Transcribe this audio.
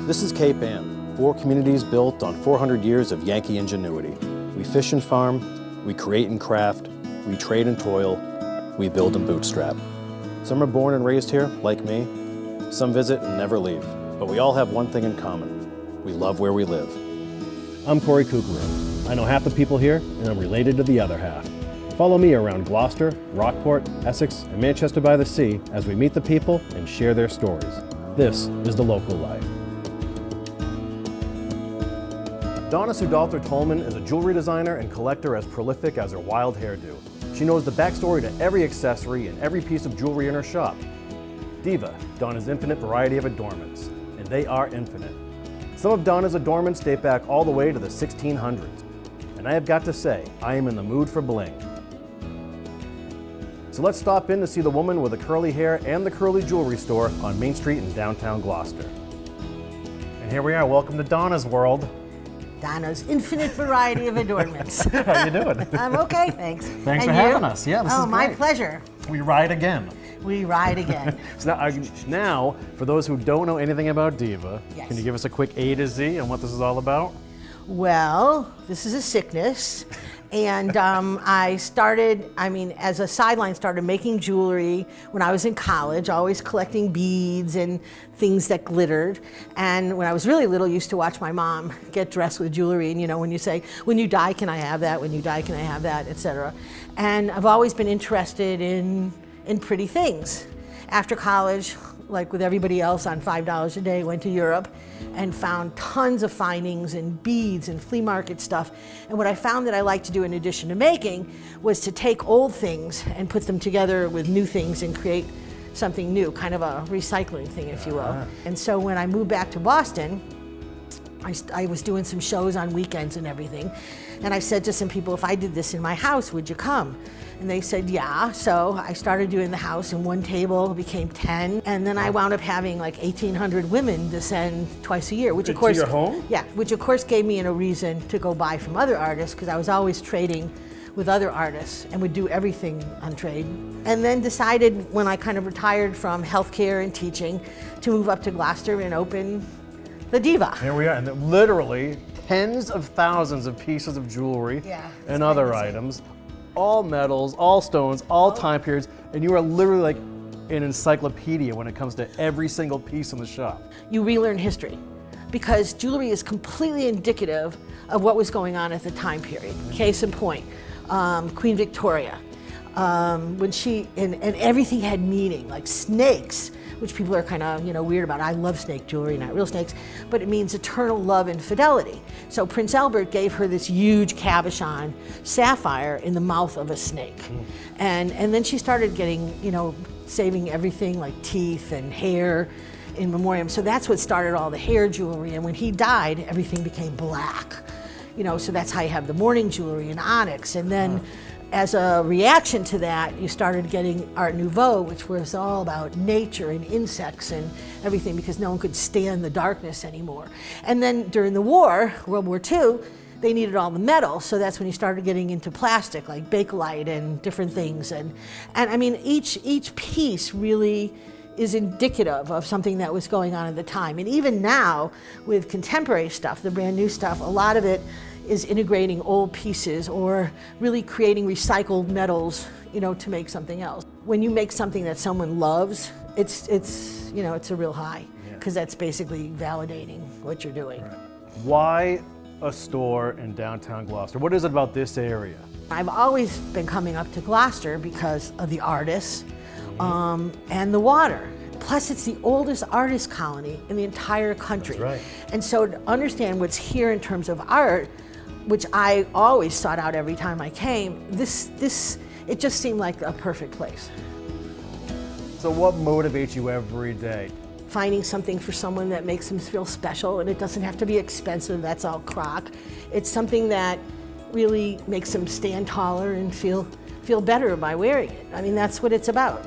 This is Cape Ann, 4 communities built on 400 years of Yankee ingenuity. We fish and farm, we create and craft, we trade and toil, we build and bootstrap. Some are born and raised here, like me. Some visit and never leave. But we all have one thing in common. We love where we live. I'm Kory Curcuru. I know half the people here, and I'm related to the other half. Follow me around Gloucester, Rockport, Essex, and Manchester by the Sea as we meet the people and share their stories. This is The Local Life. Donna Soodalter-Toman is a jewelry designer and collector as prolific as her wild hairdo. She knows the backstory to every accessory and every piece of jewelry in her shop. DIVA, Donna's infinite variety of adornments, and they are infinite. Some of Donna's adornments date back all the way to the 1600s, and I have got to say, I am in the mood for bling. So let's stop in to see the woman with the curly hair and the curly jewelry store on Main Street in downtown Gloucester. And here we are, welcome to Donna's world. Donna's infinite variety of adornments. How you doing? I'm okay, thanks. Thanks for having us. Yeah, this is great. my pleasure. We ride again. We ride again. So now, for those who don't know anything about DIVA, Yes. Can you give us a quick A to Z on what this is all about? Well, this is a sickness. And as a sideline, started making jewelry when I was in college, always collecting beads and things that glittered. And when I was really little, used to watch my mom get dressed with jewelry. And when you say, when you die, can I have that? When you die, can I have that? Etc. And I've always been interested in pretty things. After college, like with everybody else on $5 a day, went to Europe and found tons of findings and beads and flea market stuff. And what I found that I liked to do in addition to making was to take old things and put them together with new things and create something new, kind of a recycling thing, if you will. And so when I moved back to Boston, I was doing some shows on weekends and everything. And I said to some people, if I did this in my house, would you come? And they said, yeah. So I started doing the house, and one table became 10. And then I wound up having like 1,800 women descend twice a year, which of course— To your home? Yeah, which of course gave me a reason to go buy from other artists, because I was always trading with other artists and would do everything on trade. And then decided, when I kind of retired from healthcare and teaching, to move up to Gloucester and open the DIVA. Here we are, and literally tens of thousands of pieces of jewelry and other items, all metals, all stones, all time periods, and you are literally like an encyclopedia when it comes to every single piece in the shop. You relearn history, because jewelry is completely indicative of what was going on at the time period. Case in point, Queen Victoria, when and everything had meaning, like snakes, which people are kind of weird about. I love snake jewelry, not real snakes, but it means eternal love and fidelity. So Prince Albert gave her this huge cabochon sapphire in the mouth of a snake. And then she started getting, saving everything like teeth and hair in memoriam. So that's what started all the hair jewelry. And when he died, everything became black. So that's how you have the mourning jewelry and onyx. And then as a reaction to that, you started getting Art Nouveau, which was all about nature and insects and everything, because no one could stand the darkness anymore. And then during the war, World War II, they needed all the metal, so that's when you started getting into plastic, like Bakelite and different things. And I mean, each piece really is indicative of something that was going on at the time. And even now, with contemporary stuff, the brand new stuff, a lot of it is integrating old pieces or really creating recycled metals, to make something else. When you make something that someone loves, it's a real high, because that's basically validating what you're doing. Right. Why a store in downtown Gloucester? What is it about this area? I've always been coming up to Gloucester because of the artists and the water. Plus, it's the oldest artist colony in the entire country. That's right. And so to understand what's here in terms of art, which I always sought out every time I came, it just seemed like a perfect place. So what motivates you every day? Finding something for someone that makes them feel special, and it doesn't have to be expensive, that's all crock. It's something that really makes them stand taller and feel better by wearing it. I mean, that's what it's about.